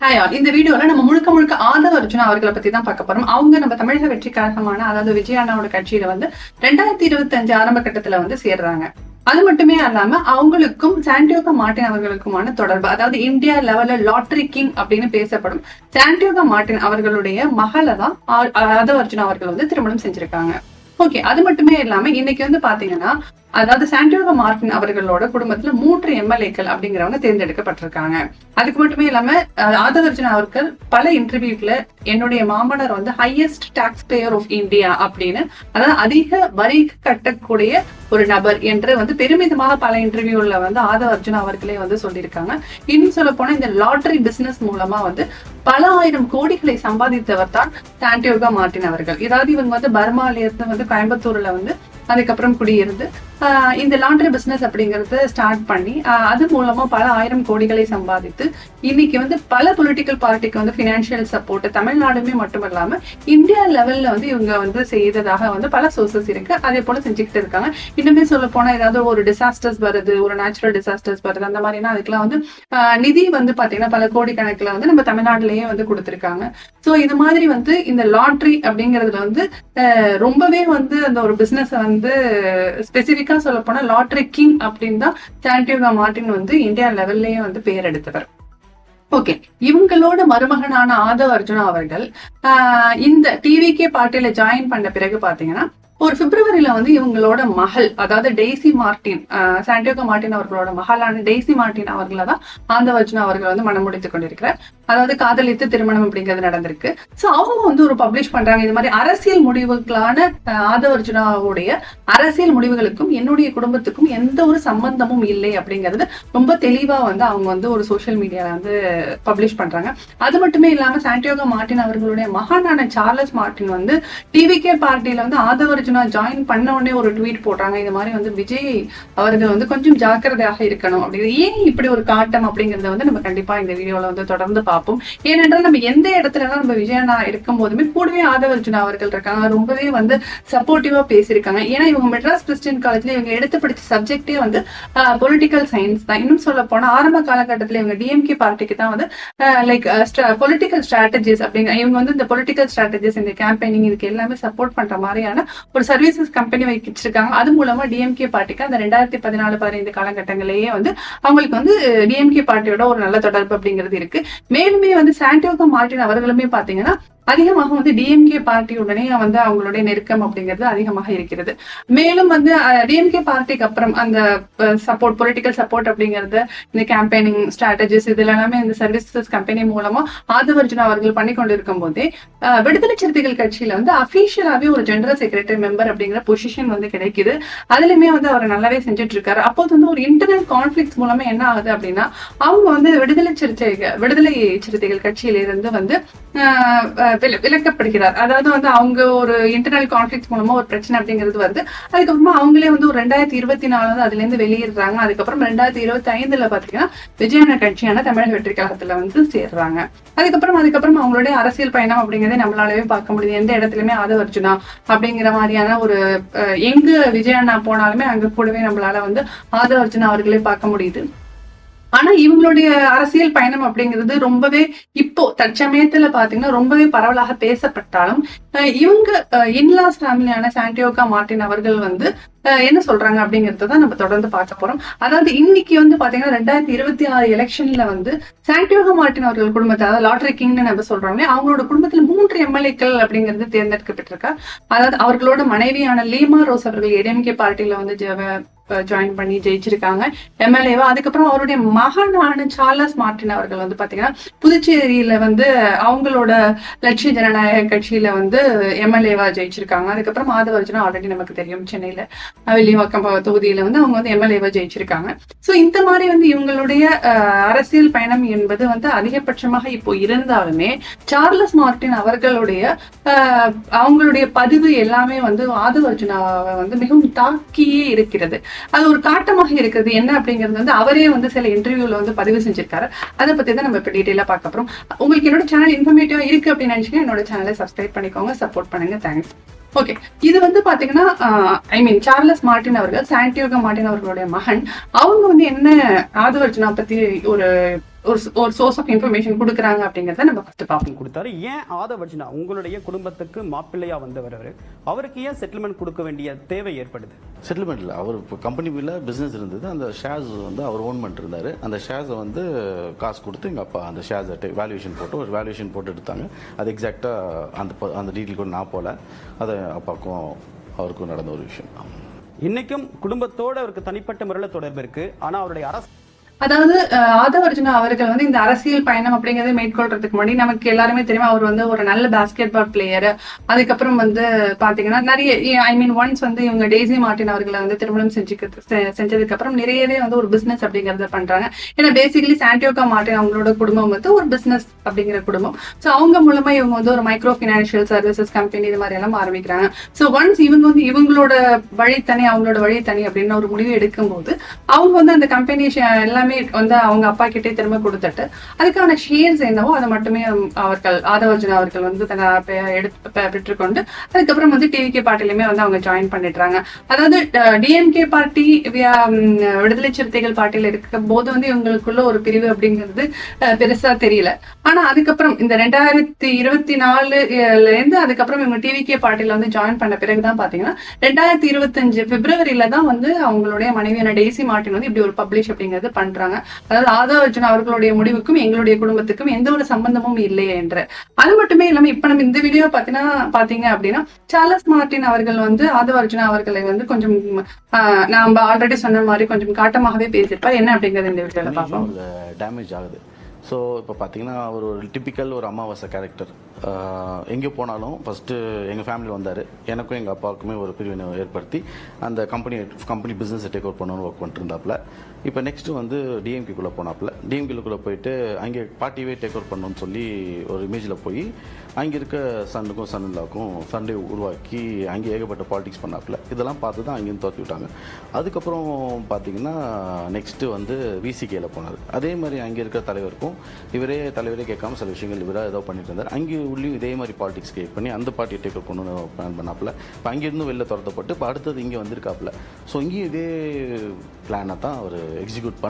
Hi all. இந்த வீடியோல நம்ம முழுக்க முழுக்க ஆதவ அர்ஜுனா அவர்களை பத்தி தான் பார்க்க போறோம். அவங்க நம்ம தமிழக வெற்றி கழகமான அதாவது விஜய் அண்ணாவோட கட்சியில 2025 ஆரம்ப கட்டத்துல சேர்றாங்க. அது மட்டுமே அல்லாம அவங்களுக்கும் சாண்டியோகோ மார்டின் அவர்களுக்குமான தொடர்பு, அதாவது இந்தியா லெவல்ல லாட்டரி கிங் அப்படின்னு பேசப்படும் சாண்டியோகோ மார்டின் அவர்களுடைய மகளை தான் ஆதவ அர்ஜுனா அவர்கள் திருமணம் செஞ்சிருக்காங்க. ஓகே, அது மட்டுமே இல்லாம இன்னைக்கு பாத்தீங்கன்னா, அதாவது சாண்டியோகோ மார்டின் அவர்களோட குடும்பத்துல 3 எம்எல்ஏக்கள் அப்படிங்கிறவங்க தேர்ந்தெடுக்கப்பட்டிருக்காங்க. அதுக்கு மட்டுமே இல்லாம ஆதவ அர்ஜுனா அவர்கள் பல இன்டர்வியூல என்னுடைய மாமனார் highest taxpayer of India அப்படின்னு, அதாவது அதிக வரி கட்டக்கூடிய ஒரு நபர் என்று பெருமிதமாக பல இன்டர்வியூல ஆதவ அர்ஜுனா அவர்களே சொல்லியிருக்காங்க. இன்னும் சொல்ல போனா இந்த லாட்டரி பிசினஸ் மூலமா பல ஆயிரம் கோடிகளை சம்பாதித்தவர் தான் சாண்டியோகோ மார்டின் அவர்கள். இதாவது இவங்க பர்மால இருந்து கோயம்புத்தூர்ல அதுக்கப்புறம் குடியிருந்து இந்த லாண்டரி பிசினஸ் அப்படிங்கறத ஸ்டார்ட் பண்ணி அது மூலமா பல ஆயிரம் கோடிகளை சம்பாதித்து இன்னைக்கு பல பொலிட்டிக்கல் பார்ட்டிக்கு பினான்சியல் சப்போர்ட் தமிழ்நாடுமே மட்டும் இல்லாம இந்தியா லெவல்ல இவங்க செய்ததாக பல சோர்சஸ் இருக்கு. அதே போல செஞ்சுக்கிட்டு இருக்காங்க. இன்னுமே சொல்ல போனா ஏதாவது ஒரு டிசாஸ்டர்ஸ் வருது, ஒரு நேச்சுரல் டிசாஸ்டர்ஸ் வருது, அந்த மாதிரினா அதுக்கெல்லாம் நிதி பாத்தீங்கன்னா பல கோடி கணக்குல நம்ம தமிழ்நாட்டிலேயே கொடுத்திருக்காங்க. சோ இது மாதிரி இந்த லாட்டரி அப்படிங்கறதுல ரொம்பவே அந்த ஒரு பிசினஸ் ஸ்பெசிபிக்கா சொல்ல போனா லாட்டரி கிங் அப்படின்னு தான் சாண்டியோகோ மார்டின் இந்தியா லெவல்லயே பேர் எடுத்தவர். ஓகே, இவங்களோட மருமகனான ஆதவ அர்ஜுனா அவர்கள் இந்த டிவிகே பார்ட்டியில ஜாயின் பண்ண பிறகு பாத்தீங்கன்னா ஒரு பிப்ரவரியில இவங்களோட மகள், அதாவது டெய்சி மார்டின், சாண்டியோகோ மார்டின் அவர்களோட மகளான டெய்சி மார்டின் அவர்களை தான் ஆதவ அர்ஜுனா அவர்கள் மனம் முடித்துக் கொண்டிருக்கிறார். அதாவது காதலித்து திருமணம் அப்படிங்கிறது நடந்திருக்கு. சோ அவங்க ஒரு பப்ளிஷ் பண்றாங்க, இது மாதிரி அரசியல் முடிவுகளான ஆதவ அர்ஜுனாவுடைய அரசியல் முடிவுகளுக்கும் என்னுடைய குடும்பத்துக்கும் எந்த ஒரு சம்பந்தமும் இல்லை அப்படிங்கிறது ரொம்ப தெளிவா அவங்க ஒரு சோசியல் மீடியால பப்ளிஷ் பண்றாங்க. அது மட்டுமே இல்லாம சாண்டியோகோ மார்டின் அவர்களுடைய மகனான சார்லஸ் மார்டின் டிவிகே பார்ட்டியில ஆதவ அர்ஜுனா ஜாயின் பண்ண உடனே ஒரு ட்வீட் போடுறாங்க, இது மாதிரி விஜய் அவர்கள் கொஞ்சம் ஜாக்கிரதையாக இருக்கணும் அப்படிங்கிறது. ஏன் இப்படி ஒரு காட்டம் அப்படிங்கறத நம்ம கண்டிப்பா இந்த வீடியோல தொடர்ந்து பார்ப்போம். ஏனென்றால் நம்ம எந்த இடத்துல நம்ம விஜயண்ணா இருக்கும் போதுமே கூடவே ஆதவ அர்ஜுனா அவர்கள் இருக்காங்க. ரொம்பவே சப்போர்ட்டிவா பேசியிருக்காங்க. ஏன்னா இவங்க மெட்ராஸ் கிறிஸ்டியன் காலேஜ்ல இவங்க எடுத்து படிச்ச சப்ஜெக்டே பொலிட்டிக்கல் சயின்ஸ் தான். இன்னும் சொல்ல போனா ஆரம்ப காலகட்டத்துல இவங்க டிஎம்கே பார்ட்டிக்கு தான் லைக் பொலிட்டிக்கல் ஸ்ட்ராட்டஜிஸ் அப்படிங்கிற இவங்க இந்த பொலிட்டிக்கல் ஸ்ட்ராட்டஜிஸ், இந்த கேம்பெயினிங், இதுக்கு எல்லாமே சப்போர்ட் பண்ற மாதிரியான ஒரு சர்வீசஸ் கம்பெனி வச்சிருக்காங்க. அது மூலமா டிஎம்கே பார்ட்டிக்கு அந்த 2014-15 காலகட்டங்களிலேயே அவங்களுக்கு டிஎம்கே பார்ட்டியோட ஒரு நல்ல தொடர்பு அப்படிங்கிறது இருக்கு. மேலுமே சாண்டியோகோ மார்டின் அவர்களுமே பாத்தீங்கன்னா அதிகமாக டிஎம்கே பார்ட்டியுடனே அவங்களுடைய நெருக்கம் அப்படிங்கிறது அதிகமாக இருக்கிறது. மேலும் டிஎம்கே பார்ட்டிக்கு அப்புறம் அந்த சப்போர்ட், பொலிட்டிக்கல் சப்போர்ட் அப்படிங்கிறது, இந்த கேம்பெயினிங் ஸ்ட்ராட்டஜிஸ், இது எல்லாமே இந்த சர்வீசஸ் கம்பெனி மூலமா ஆதவ அர்ஜுனா அவர்கள் பண்ணி கொண்டு இருக்கும் போதே விடுதலை சிறுத்தைகள் கட்சியில அபிஷியலாவே ஒரு ஜெனரல் செக்ரட்டரி மெம்பர் அப்படிங்கிற பொசிஷன் கிடைக்குது. அதுலயுமே அவர் நல்லாவே செஞ்சுட்டு இருக்காரு. அப்போது ஒரு இன்டர்னல் கான்ஃபிளிக்ஸ் மூலமா என்ன ஆகுது அப்படின்னா, அவங்க விடுதலை சிறுத்தைகள் கட்சியில இருந்து விலக்கப்படுகிறார். அதாவது அவங்க ஒரு இன்டர்னல் கான்ஃபிளிக்ஸ் மூலமா ஒரு பிரச்சனை அப்படிங்கிறது அதுக்கப்புறமா அவங்களே ஒரு 2024 அதுல இருந்து வெளியேறாங்க. அதுக்கப்புறம் 2025 பாத்தீங்கன்னா விஜயண்ணா கட்சியான தமிழக வெற்றி கழகத்துல சேர்றாங்க. அதுக்கப்புறம் அவங்களுடைய அரசியல் பயணம் அப்படிங்கறத நம்மளாலவே பார்க்க முடியுது. எந்த இடத்துலயுமே ஆதவ அர்ஜுனா அப்படிங்கிற மாதிரியான ஒரு எங்க விஜயண்ணா போனாலுமே அங்க கூடவே நம்மளால ஆதவ அர்ஜுனா அவர்களே பார்க்க முடியுது. ஆனா இவங்களுடைய அரசியல் பயணம் அப்படிங்கிறது ரொம்பவே இப்போ தற்சமயத்துல பாத்தீங்கன்னா ரொம்பவே பரவலாக பேசப்பட்டாலும் இவங்க இன்லாஸ் ஃபேமிலியான சாண்டியோகோ மார்டின் அவர்கள் என்ன சொல்றாங்க அப்படிங்கறதான் நம்ம தொடர்ந்து பார்க்க போறோம். அதாவது இன்னைக்கு பாத்தீங்கன்னா 2026 எலெக்ஷன்ல சாண்டியோகோ மார்டின் அவர்கள் குடும்பத்தை, அதாவது லாட்டரி கிங்னு நம்ம சொல்றோமே, அவங்களோட குடும்பத்துல 3 எம்எல்ஏக்கள் அப்படிங்கிறது தேர்ந்தெடுக்கப்பட்டிருக்கா. அதாவது அவர்களோட மனைவியான லீமா ரோஸ் அவர்கள் ஏடிஎம்கே பார்ட்டியில ஜாயின் பண்ணி ஜெயிச்சிருக்காங்க எம்எல்ஏவா. அதுக்கப்புறம் அவருடைய மகனான சார்லஸ் மார்டின் அவர்கள் பாத்தீங்கன்னா புதுச்சேரியில அவங்களோட லட்சிய ஜனநாயக கட்சியில எம்எல்ஏவா ஜெயிச்சிருக்காங்க. அதுக்கப்புறம் ஆதவ அர்ஜுனா ஆல்ரெடி நமக்கு தெரியும், சென்னையில வில்லிவாக்கம் தொகுதியில அவங்க எம்எல்ஏவா ஜெயிச்சிருக்காங்க. சோ இந்த மாதிரி இவங்களுடைய அரசியல் பயணம் என்பது அதிகபட்சமாக இப்போ இருந்தாலுமே சார்லஸ் மார்டின் அவர்களுடைய அவங்களுடைய பதிவு எல்லாமே ஆதவ அர்ஜுனாவை மிகவும் தாக்கியே இருக்கிறது. அது ஒரு காட்டமாக இருக்கிறது. என்ன அப்படிங்கிறது அவரே சில இன்டர்வியூல பதிவு செஞ்சிருக்காரு. அதை பத்தி தான் நம்ம இப்ப டீடைலா பார்க்க போறோம். உங்களுக்கு என்னோட சேனல் இன்ஃபர்மேட்டிவா இருக்கு அப்படின்னு நினைச்சீங்கன்னா என்னோட சேனலை சப்ஸ்கிரைப் பண்ணிக்கோங்க, சப்போர்ட் பண்ணுங்க. தேங்க்ஸ். ஓகே, இது பாத்தீங்கன்னா சார்லஸ் மார்டின் அவர்கள், சாண்டியோகோ மார்டின் அவர்களுடைய மகன். அவங்க என்ன ஆதவ அர்ஜுனா பத்தி ஒரு சோர்ஸ் ஆஃப் இன்ஃபர்மேஷன் கொடுக்குறாங்க அப்படிங்கறத நம்ம ஃபர்ஸ்ட் பார்ப்போம். கொடுத்தாரு. ஏன் ஆதவ் அர்ஜுனா உங்களுடைய குடும்பத்துக்கு மாப்பிள்ளையா வந்தவர் அவருக்கு ஏன் செட்டில்மெண்ட் கொடுக்க வேண்டிய தேவை ஏற்படுது? செட்டில்மெண்ட் இல்லை, அவர் இப்போ கம்பெனியில் பிஸ்னஸ் இருந்தது, அந்த ஷேர்ஸ் வந்து அவர் ஓன் பண்ணிருந்தாரு. அந்த ஷேர்ஸை வந்து காசு கொடுத்து எங்கள் அப்பா அந்த ஷேர்ஸை வேல்யூஷன் போட்டு ஒரு வேல்யூஷன் போட்டு எடுத்தாங்க. அது எக்ஸாக்டாக அந்த டீட்டெயில் கூட நான் போல, அது அப்பாவுக்கும் அவருக்கும் நடந்த ஒரு விஷயம். இன்னைக்கும் குடும்பத்தோட அவருக்கு தனிப்பட்ட முறையில் தொடர்பு இருக்கு. ஆனால் அவருடைய அரசு அதாவது ஆதவ் அர்ஜுனா அவர்கள் வந்து இந்த அரசியல் பயணம் அப்படிங்கறத மேற்கொள்றதுக்கு முன்னாடி நமக்கு எல்லாருமே தெரியும் அவர் வந்து ஒரு நல்ல பாஸ்கெட் பால் பிளேயர். அதுக்கப்புறம் வந்து பாத்தீங்கன்னா நிறைய ஒன்ஸ் வந்து இவங்க டெய்ஸி மார்டின் அவர்களை வந்து திருமணம் செஞ்சதுக்கு அப்புறம் நிறையவே வந்து ஒரு பிசினஸ் அப்படிங்கறத பண்றாங்க. ஏன்னா பேசிக்கலி சாண்டியோகா மார்டின் அவங்களோட குடும்பம் வந்து ஒரு பிசினஸ் அப்படிங்கிற குடும்பம். ஸோ அவங்க மூலமா இவங்க வந்து ஒரு மைக்ரோ பினான்சியல் சர்வீசஸ் கம்பெனி இது மாதிரி எல்லாம் ஆரம்பிக்கிறாங்க. ஸோ ஒன்ஸ் இவங்க வந்து இவங்களோட வழி தனி அவங்களோட வழி தனி அப்படின்னு ஒரு முடிவு எடுக்கும் போது அவங்க வந்து அந்த கம்பெனி எல்லாமே வந்து அவங்க அப்பா கிட்டே திரும்ப கொடுத்துட்டு அதுக்கான ஷேர்ஸ் என்னவோ அதை மட்டுமே ஆதவ் அர்ஜுனா அவர்கள் வந்து பெற்றுக்கொண்டு அதுக்கப்புறம் வந்து டிவிகே பார்ட்டிலுமே வந்து அவங்க ஜாயின் பண்ணிடுறாங்க. அதாவது டிஎம்கே பார்ட்டி விடுதலை சிறுத்தைகள் பார்ட்டியில இருக்கும் போது வந்து இவங்களுக்குள்ள ஒரு பிரிவு அப்படிங்கிறது பெருசா தெரியல. ஆனா அதுக்கப்புறம் இந்த 2024 அதுக்கப்புறம் இவங்க டிவிகே பார்ட்டியில வந்து ஜாயின் பண்ண பிறகுதான் பாத்தீங்கன்னா 2025 பிப்ரவரியில தான் வந்து அவங்களுடைய மனைவியான டெய்ஸி மார்டின் வந்து இப்படி ஒரு பப்ளிஷ் அப்படிங்கிறது பண்றாங்க. அதாவது ஆதவ் அர்ஜுனா அவர்களுடைய முடிவுக்கும் எங்களுடைய குடும்பத்துக்கும் எந்த ஒரு சம்பந்தமும் இல்லை என்று. அது மட்டுமே இல்லாம இப்ப நம்ம இந்த வீடியோ பாத்தீங்க அப்படின்னா சார்லஸ் மார்டின் அவர்கள் வந்து ஆதவ் அர்ஜுனா அவர்களை வந்து கொஞ்சம் நாம ஆல்ரெடி சொன்ன மாதிரி கொஞ்சம் காட்டமாகவே பேசியிருப்பார். என்ன அப்படிங்கறது இந்த வீடியோல பார்ப்போம். டேமேஜ் ஆகுது. ஸோ இப்போ பார்த்தீங்கன்னா அவர் ஒரு டிப்பிக்கல் ஒரு அமாவாசை கேரக்டர். எங்கே போனாலும் ஃபஸ்ட்டு எங்கள் ஃபேமிலி வந்தார். எனக்கும் எங்கள் அப்பாவுக்குமே ஒரு பிரிவினை ஏற்படுத்தி அந்த கம்பெனி பிஸ்னஸை டேக் ஓவர் பண்ணணும்னு ஒர்க் பண்ணிட்டு இருந்தாப்புல. இப்போ நெக்ஸ்ட்டு வந்து டிஎம்கேக்குள்ளே போனாப்புல. டிஎம்கேக்குள்ளே போயிட்டு அங்கே பார்ட்டியே டேக் ஓவர் பண்ணணும்னு சொல்லி ஒரு இமேஜில் போய் அங்கே இருக்க சன்னுக்கும் சன்னிலாவுக்கும் சண்டே உருவாக்கி அங்கே ஏகப்பட்ட பாலிடிக்ஸ் பண்ணாப்புல. இதெல்லாம் பார்த்து தான் அங்கேருந்து தோற்றி விட்டாங்க. அதுக்கப்புறம் பார்த்தீங்கன்னா நெக்ஸ்ட்டு வந்து விசிகேயில் போனார். அதே மாதிரி அங்கே இருக்கிற தலைவருக்கும் தலைவரே கேட்காம சில விஷயங்கள் இவராக ஏதோ பண்ணிட்டு இருந்தார். அங்கே உள்ளே இதே மாதிரி பாலிடிக்ஸ் கிரியேட் பண்ணி அந்த பார்ட்டியை டேக் ஓவர் பண்ணணும்னு பிளான் பண்ணாப்புல. இப்போ அங்கேருந்து வெளில துரத்தப்பட்டு இப்போ அடுத்தது இங்கே வந்திருக்காப்புல. ஸோ இங்கேயும் இதே பிளானை தான் அவர் எக்ஸிக்யூட்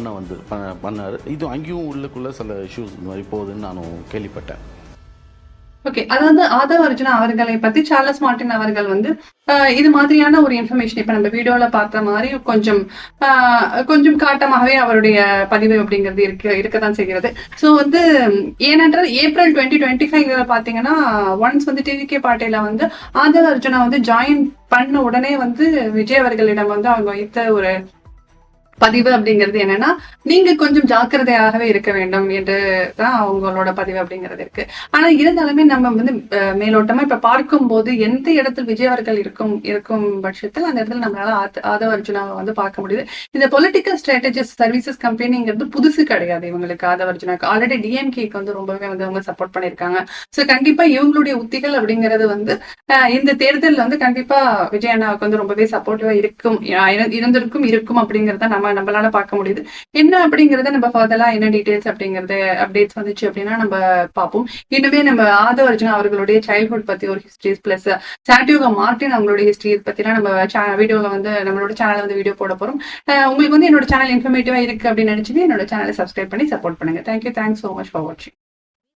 பண்ணார். இது அங்கேயும் உள்ளுக்குள்ளே சில இஷ்யூஸ் இந்த மாதிரி போகுதுன்னு நானும் கேள்விப்பட்டேன். ஓகே, அதாவது ஆதவ் அர்ஜுனா அவர்களை பத்தி சார்லஸ் மார்டின் அவர்கள் வந்து இது மாதிரியான ஒரு இன்ஃபர்மேஷன் இப்ப நம்ம வீடியோல பார்த்த மாதிரி கொஞ்சம் காட்டமாகவே அவருடைய பதிவு அப்படிங்கிறது இருக்கதான் செய்கிறது. ஸோ வந்து ஏனென்றால் ஏப்ரல் 2025 பாத்தீங்கன்னா ஒன்ஸ் வந்து டிவிகே பார்ட்டியில வந்து ஆதவ் அர்ஜுனா வந்து ஜாயின் பண்ண உடனே வந்து விஜய் அவர்களிடம் வந்து அவங்க வைத்த ஒரு பதிவு அப்படிங்கிறது என்னன்னா நீங்க கொஞ்சம் ஜாக்கிரதையாகவே இருக்க வேண்டும் என்றுதான் அவங்களோட பதிவு அப்படிங்கிறது இருக்கு. ஆனா இருந்தாலுமே நம்ம வந்து மேலோட்டமா இப்ப பார்க்கும் போது எந்த இடத்தில் விஜய் அவர்கள் இருக்கும் பட்சத்தில் அந்த இடத்துல நம்மளால ஆதவ் அர்ஜுனாவை வந்து பார்க்க முடியுது. இந்த பொலிட்டிக்கல் ஸ்ட்ராட்டஜிஸ் சர்வீசஸ் கம்பெனிங்கிறது புதுசு கிடையாது இவங்களுக்கு. ஆதவ் அர்ஜுனாக்கு ஆல்ரெடி டிஎம்கேக்கு வந்து ரொம்பவே வந்து அவங்க சப்போர்ட் பண்ணிருக்காங்க. சோ கண்டிப்பா இவங்களுடைய உத்திகள் அப்படிங்கிறது வந்து இந்த தேர்தல் வந்து கண்டிப்பா விஜய் அண்ணாவுக்கு வந்து ரொம்பவே சப்போர்ட்டிவா இருக்கும் அப்படிங்கறத நம்மளால பார்க்க முடியுது. என்ன அப்படிங்கறத நம்ம ஃபர்தரா என்ன டீடைல்ஸ் அப்படிங்கறது அப்டேட்ஸ் வந்துச்சு அப்படின்னா நம்ம பார்ப்போம். இன்னுமே நம்ம ஆதவ் அர்ஜுனா அவர்களுடைய சைல்ட்ஹுட் பத்தி ஒரு ஹிஸ்டரிஸ் பிளஸ் சாண்டியோகா மார்டின் அவங்களுடைய ஹிஸ்டரி பத்திலாம் நம்ம வீடியோல வந்து நம்மளோட சேனல்ல வந்து வீடியோ போட போறோம். உங்களுக்கு வந்து என்னோட சேனல் இன்ஃபர்மேட்டிவா இருக்கு அப்படின்னு நினைச்சீங்க என்னோட சேனலை சப்ஸ்கிரைப் பண்ணி சப்போர்ட் பண்ணுங்க. Thank you. Thanks so much for வாட்சிங்.